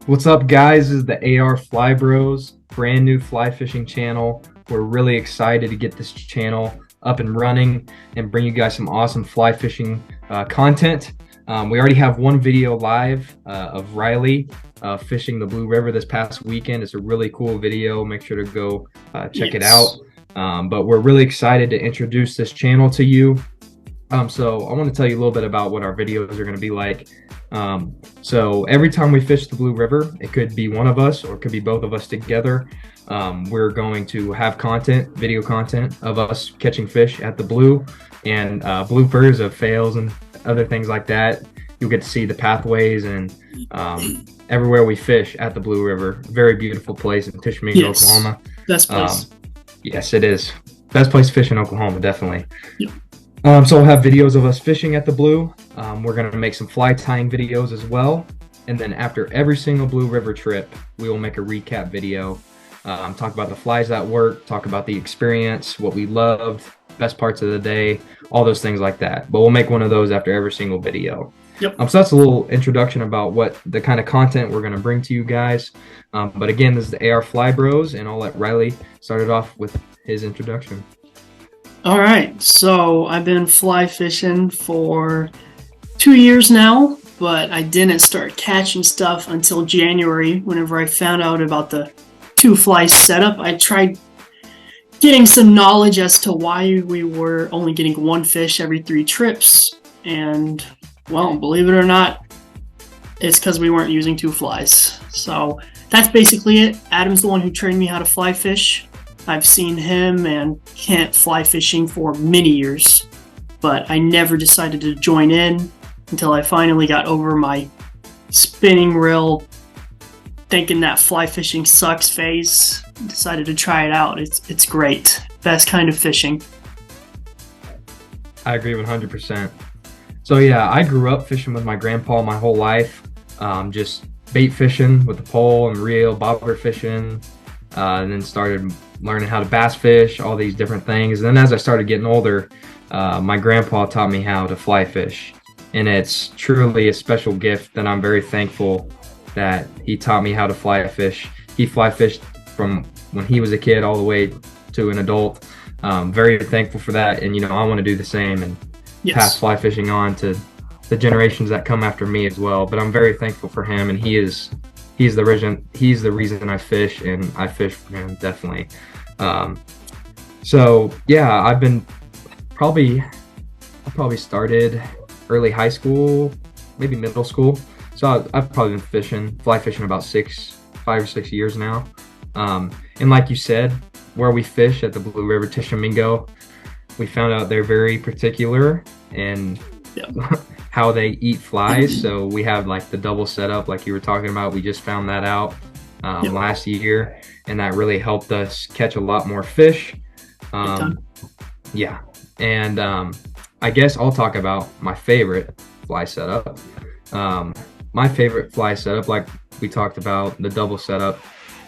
What's up, guys? This is the AR Fly Bros, brand new fly fishing channel. We're really excited to get this channel up and running and bring you guys some awesome fly fishing content. We already have one video live of Riley fishing the Blue River this past weekend. It's a really cool video. Make sure to go check it out. But we're really excited to introduce this channel to you. So I want to tell you a little bit about what our videos are going to be like. So every time we fish the Blue River, it could be one of us or it could be both of us together. We're going to have video content of us catching fish at the Blue and bloopers of fails and other things like that. You'll get to see the pathways and everywhere we fish at the Blue River. Very beautiful place in Tishomingo, Oklahoma. Best place. Yes, it is. Best place to fish in Oklahoma, definitely. Yep. So we'll have videos of us fishing at the Blue. We're going to make some fly tying videos as well. And then after every single Blue River trip, we will make a recap video. Talk about the flies that work, talk about the experience, what we loved, best parts of the day, all those things like that. But we'll make one of those after every single video. Yep. So that's a little introduction about what the kind of content we're going to bring to you guys. But again, this is the AR Fly Bros, and I'll let Riley start it off with his introduction. All right, so I've been fly fishing for 2 years now, but I didn't start catching stuff until January. Whenever I found out about the two fly setup, I tried getting some knowledge as to why we were only getting one fish every 3 trips. And, well, believe it or not, it's because we weren't using 2 flies. So that's basically it. Adam's the one who trained me how to fly fish. I've seen him and Kent fly fishing for many years, but I never decided to join in until I finally got over my spinning reel, thinking that fly fishing sucks phase. Decided to try it out. It's great. Best kind of fishing. I agree 100%. So yeah, I grew up fishing with my grandpa my whole life. Just bait fishing with the pole and reel, bobber fishing, and then started learning how to bass fish, all these different things. And then as I started getting older, my grandpa taught me how to fly fish. And it's truly a special gift that I'm very thankful that he taught me how to fly fish. He fly fished from when he was a kid all the way to an adult. Very thankful for that. And, I want to do the same and pass fly fishing on to the generations that come after me as well. But I'm very thankful for him, and he's the reason I fish, and I fish for him, definitely. So yeah, I probably started early high school, maybe middle school. So I've probably been fly fishing about 5 or 6 years now. And like you said, where we fish at the Blue River, Tishomingo, we found out they're very particular and how they eat flies. So we have like the double setup like you were talking about. We just found that out last year, and that really helped us catch a lot more fish. Yeah. And I guess I'll talk about my favorite fly setup. My favorite fly setup, like we talked about, the double setup.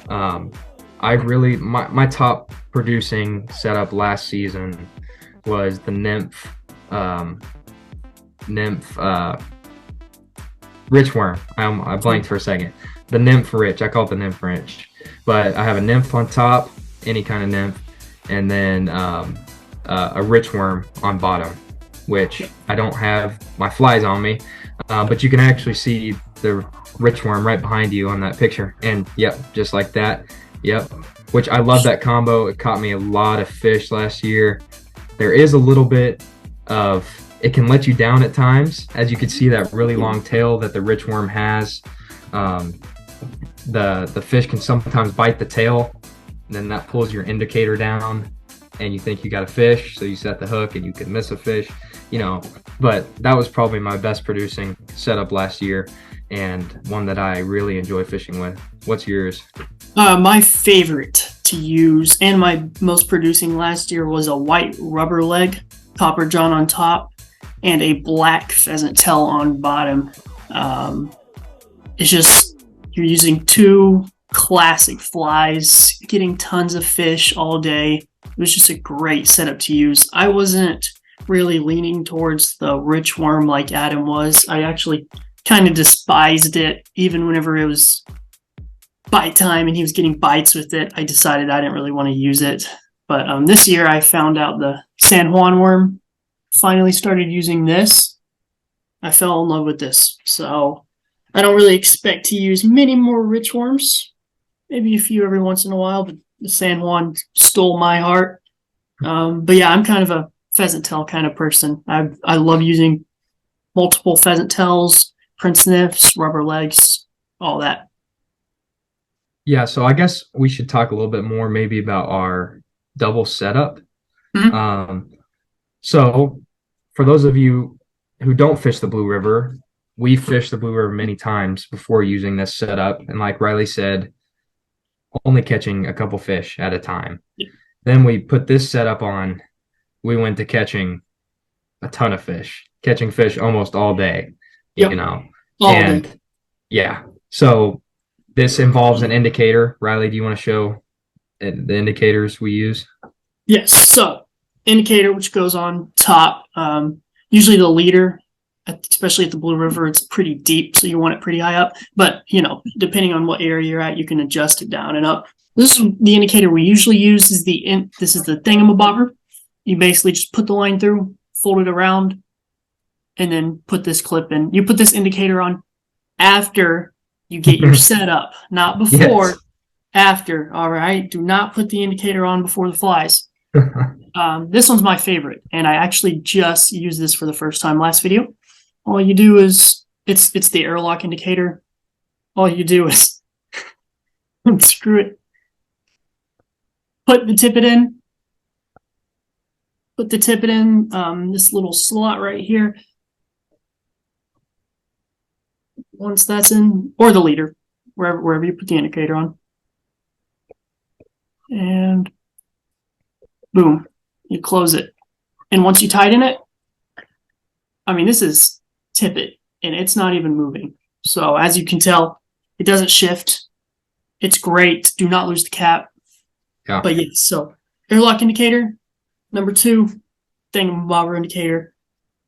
My top producing setup last season was the Nymph Rich Worm. I blanked for a second. The Nymph Rich. I call it the Nymph Rich. But I have a nymph on top, any kind of nymph, and then a rich worm on bottom, which I don't have my flies on me, but you can actually see the rich worm right behind you on that picture. And yep, just like that. Yep. Which I love that combo. It caught me a lot of fish last year. There is a little bit of, it can let you down at times, as you can see that really long tail that the rich worm has. The fish can sometimes bite the tail, and then that pulls your indicator down, and you think you got a fish, so you set the hook and you can miss a fish, But that was probably my best producing setup last year, and one that I really enjoy fishing with. What's yours? My favorite to use and my most producing last year was a white rubber leg, copper john on top, and a black pheasant tail on bottom. It's just, you're using 2 classic flies, getting tons of fish all day. It was just a great setup to use. I wasn't really leaning towards the rich worm like Adam was. I actually kind of despised it, even whenever it was bite time and he was getting bites with it, I decided I didn't really want to use it. But this year I found out the San Juan worm, finally started using this. I fell in love with this. So I don't really expect to use many more rich worms. Maybe a few every once in a while, but the San Juan stole my heart. But yeah, I'm kind of a pheasant tail kind of person. I love using multiple pheasant tails, Prince Sniffs, rubber legs, all that. Yeah, so I guess we should talk a little bit more maybe about our double setup. Mhm. So for those of you who don't fish the Blue River, we fished the Blue River many times before using this setup. And like Riley said, only catching a couple fish at a time. Yeah. Then we put this setup on. We went to catching a ton of fish, catching fish almost all day, Yep. you know. All And day. yeah, so this involves an indicator. Riley, do you want to show the indicators we use? Yes. So indicator, which goes on top, usually the leader, especially at the Blue River, it's pretty deep, so you want it pretty high up. But depending on what area you're at, you can adjust it down and up. This is the indicator we usually use. This is the thingamabobber. You basically just put the line through, fold it around, and then put this clip in. You put this indicator on after you get your setup, not before. Yes. After. All right. Do not put the indicator on before the flies. This one's my favorite, and I actually just used this for the first time last video. All you do is it's the airlock indicator. All you do is screw it. Put the tippet in. Put the tippet in this little slot right here. Once that's in, or the leader, wherever you put the indicator on. And boom, you close it. And once you tighten it, I mean, this is tippet, and it's not even moving. So as you can tell, it doesn't shift. It's great. Do not lose the cap. Yeah. But yes, so airlock indicator. Number 2, thingamabobber indicator.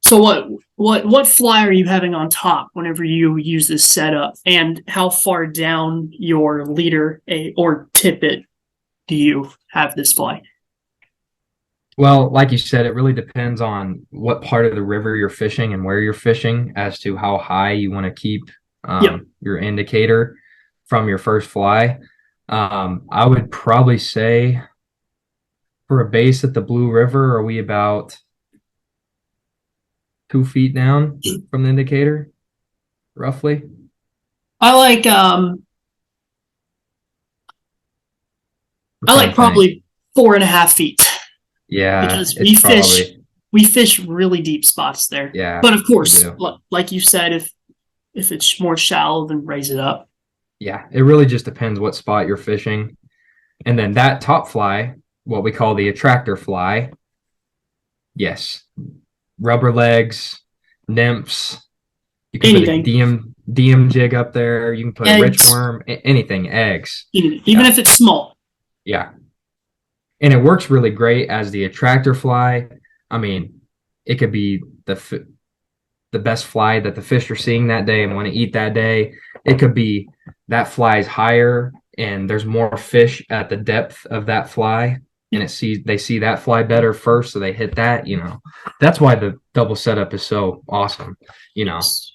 So what fly are you having on top whenever you use this setup, and how far down your leader or tippet do you have this fly? Well, like you said, it really depends on what part of the river you're fishing and where you're fishing as to how high you want to keep your indicator from your first fly. I would probably say for a base at the Blue River, are we about 2 feet down from the indicator, roughly? I like probably 4.5 feet. Yeah, because it's we fish really deep spots there. Yeah, but of course, like you said, if it's more shallow, then raise it up. Yeah, it really just depends what spot you're fishing. And then that top fly, what we call the attractor fly, yes, rubber legs, nymphs. You can Anything. put a DM jig up there. You can put eggs. A rich worm, anything, eggs. Even if it's small. Yeah. And it works really great as the attractor fly. I mean, it could be the best fly that the fish are seeing that day and want to eat that day. It could be that fly's higher and there's more fish at the depth of that fly, and they see that fly better first, so they hit that. That's why the double setup is so awesome. Yes.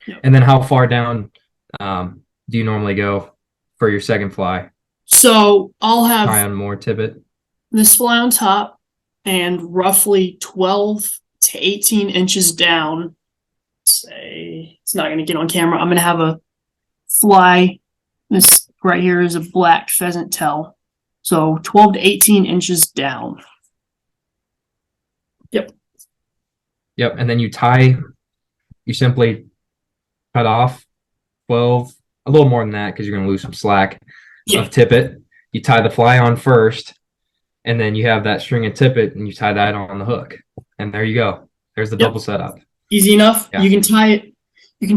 Yep. And then how far down do you normally go for your second fly? So I'll have try on more tippet. This fly on top, and roughly 12 to 18 inches down. Say it's not going to get on camera. I'm going to have a fly. This right here is a black pheasant tail. So 12 to 18 inches down. Yep. And then you simply cut off 12, a little more than that because you're going to lose some slack of tippet. You tie the fly on first, and then you have that string of tippet, and you tie that on the hook. And there you go. There's the double setup. Easy enough. Yeah. You can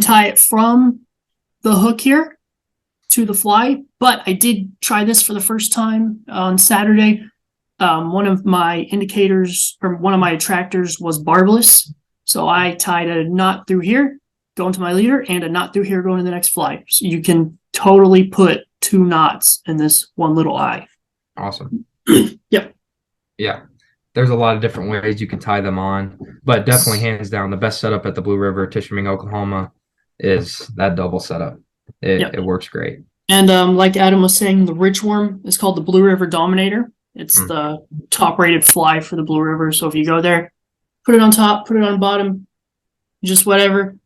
tie it from the hook here to the fly. But I did try this for the first time on Saturday. One of my indicators, or one of my attractors, was barbless. So I tied a knot through here, going to my leader, and a knot through here, going to the next fly. So you can totally put 2 knots in this one little eye. Awesome. Yep. Yeah. There's a lot of different ways you can tie them on, but definitely hands down, the best setup at the Blue River, Tishiming, Oklahoma, is that double setup. It works great. And like Adam was saying, the rich worm is called the Blue River Dominator. It's the top rated fly for the Blue River. So if you go there, put it on top, put it on bottom, just whatever,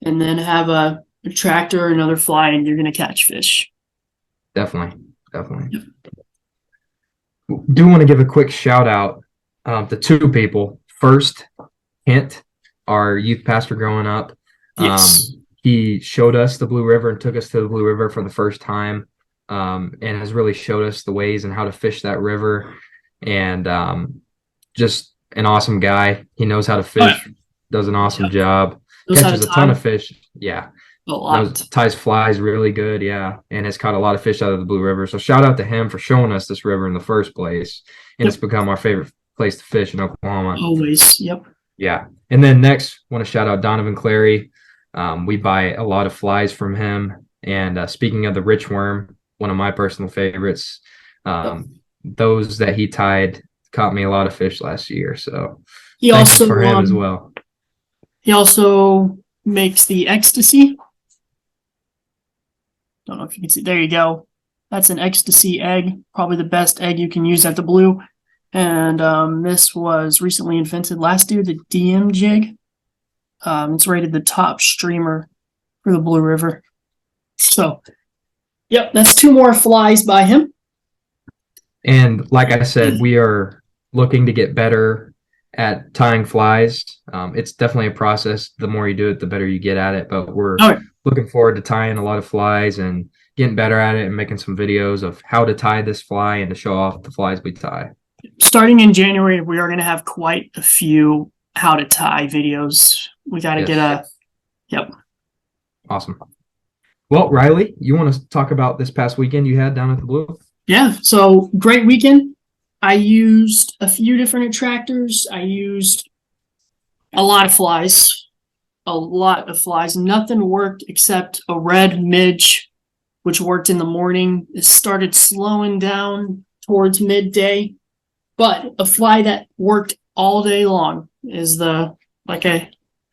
and then have a tractor or another fly, and you're going to catch fish. Definitely. Do want to give a quick shout out to 2 people. First, Kent, our youth pastor growing up. Yes. He showed us the Blue River and took us to the Blue River for the first time, and has really showed us the ways and how to fish that river. And just an awesome guy. He knows how to fish, does an awesome job, catches a ton of fish. Yeah. A lot. Ties flies really good, and has caught a lot of fish out of the Blue River. So shout out to him for showing us this river in the first place, and it's become our favorite place to fish in Oklahoma. Always, yep. Yeah, and then next, want to shout out Donovan Clary. We buy a lot of flies from him. And speaking of the rich worm, one of my personal favorites, those that he tied caught me a lot of fish last year. So he also for him as well. He also makes the ecstasy. Don't know if you can see. There you go. That's an ecstasy egg, probably the best egg you can use at the Blue. And this was recently invented last year, the DM jig. It's rated the top streamer for the Blue River. So, yep, that's 2 more flies by him. And like I said, we are looking to get better at tying flies. It's definitely a process. The more you do it, the better you get at it. But we're looking forward to tying a lot of flies and getting better at it and making some videos of how to tie this fly and to show off the flies we tie. Starting in January, we are going to have quite a few how to tie videos. We got to get yep. Awesome. Well, Riley, you want to talk about this past weekend you had down at the Blue? Yeah, so great weekend. I used a few different attractors. I used a lot of flies. Nothing worked except a red midge, which worked in the morning. It started slowing down towards midday. But a fly that worked all day long is like I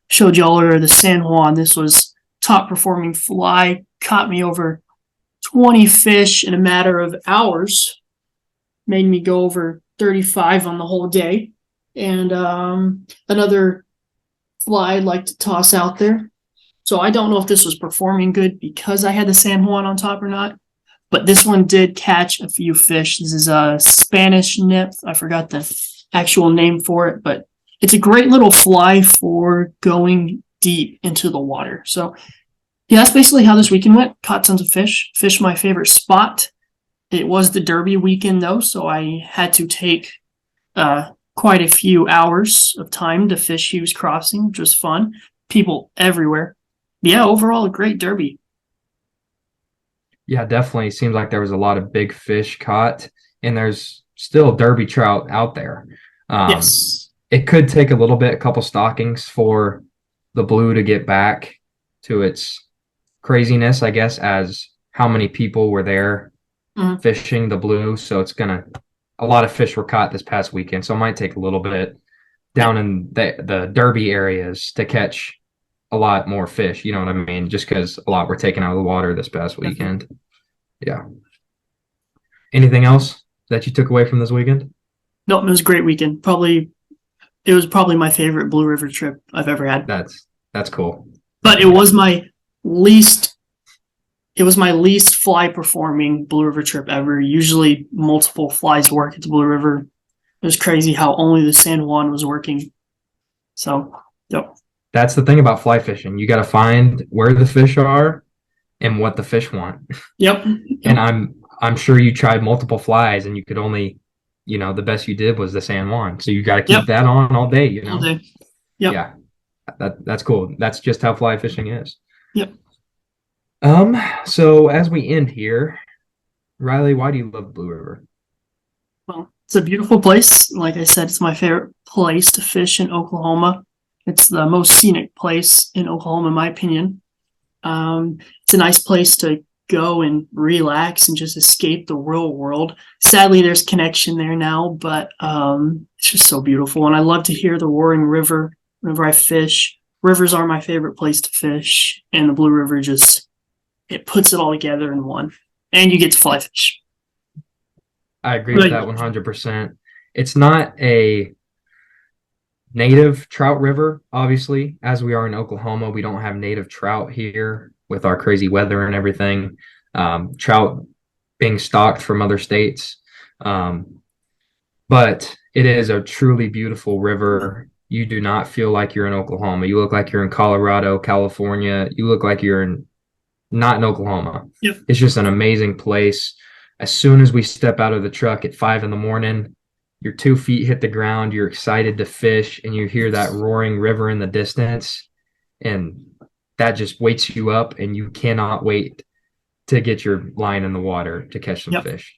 showed you all earlier, the San Juan. This was top performing fly. Caught me over 20 fish in a matter of hours. Made me go over 35 on the whole day. And another fly I'd like to toss out there. So I don't know if this was performing good because I had the San Juan on top or not, but this one did catch a few fish. This is a Spanish nymph. I forgot the actual name for it, but it's a great little fly for going deep into the water. So yeah, that's basically how this weekend went. Caught tons of fish. Fished my favorite spot. It was the Derby weekend though, so I had to take quite a few hours of time to fish Hughes Crossing, which was fun. People everywhere. Yeah, overall a great Derby. Yeah, definitely. Seems like there was a lot of big fish caught, and there's still Derby trout out there. Yes. It could take a little bit, a couple stockings for the Blue to get back to its craziness, I guess, as how many people were there fishing the Blue. So a lot of fish were caught this past weekend. So it might take a little bit down in the Derby areas to catch a lot more fish. You know what I mean? Just because a lot were taken out of the water this past weekend. Yeah. Anything else that you took away from this weekend? No, it was a great weekend. It was probably my favorite Blue River trip I've ever had. That's cool. But it was my least fly performing Blue River trip ever. Usually multiple flies work at the Blue River. It was crazy how only the San Juan was working. So, yep. That's the thing about fly fishing. You got to find where the fish are and what the fish want. Yep. And I'm sure you tried multiple flies and you could only, the best you did was the San Juan. So you got to keep that on all day, All day. Yep. Yeah. That's cool. That's just how fly fishing is. Yep. So as we end here, Riley, why do you love Blue River? Well, it's a beautiful place. Like I said, it's my favorite place to fish in Oklahoma. It's the most scenic place in Oklahoma, in my opinion. It's a nice place to go and relax and just escape the real world. Sadly, there's connection there now, but it's just so beautiful. And I love to hear the roaring river whenever I fish. Rivers are my favorite place to fish, and the Blue River just, it puts it all together in one. And you get to fly fish. I agree with that 100%. It's not a native trout river, obviously. As we are in Oklahoma, we don't have native trout here with our crazy weather and everything. Trout being stocked from other states. But it is a truly beautiful river. You do not feel like you're in Oklahoma. You look like you're in Colorado, California. You look like you're not in Oklahoma. Yep. It's just an amazing place. As soon as we step out of the truck at 5 a.m, your 2 feet hit the ground, you're excited to fish, and you hear that roaring river in the distance, and that just wakes you up, and you cannot wait to get your line in the water to catch some fish,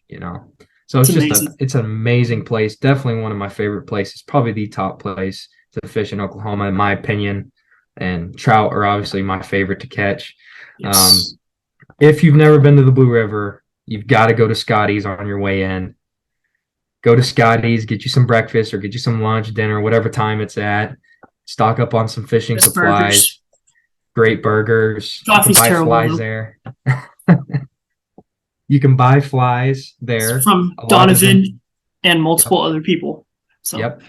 So it's an amazing place. Definitely one of my favorite places, probably the top place to fish in Oklahoma, in my opinion. And trout are obviously my favorite to catch. Yes. If you've never been to the Blue River, you've got to go to Scotty's on your way in. Go to Scotty's, get you some breakfast or get you some lunch, dinner, whatever time it's at. Stock up on some fishing supplies. Burgers. Great burgers. Coffee's you can buy terrible, flies there. You can buy flies there. It's from Donovan and multiple other people. So. Yep.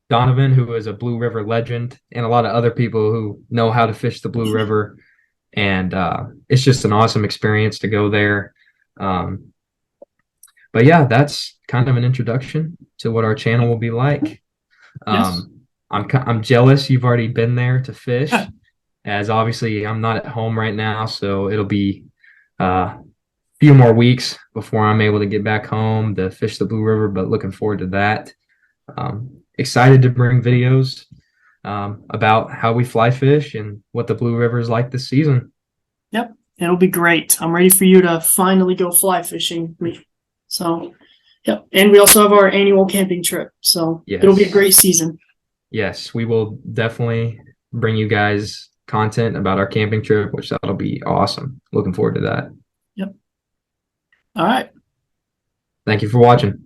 Donovan, who is a Blue River legend, and a lot of other people who know how to fish the Blue River. And it's just an awesome experience to go there. But yeah, that's kind of an introduction to what our channel will be like. Yes. I'm jealous you've already been there to fish, as obviously I'm not at home right now, so it'll be a few more weeks before I'm able to get back home to fish the Blue River, but looking forward to that. Excited to bring videos about how we fly fish and what the Blue River is like this season. Yep, it'll be great. I'm ready for you to finally go fly fishing. So, yep. And we also have our annual camping trip. So It'll be a great season. Yes, we will definitely bring you guys content about our camping trip, which that'll be awesome. Looking forward to that. Yep. All right. Thank you for watching.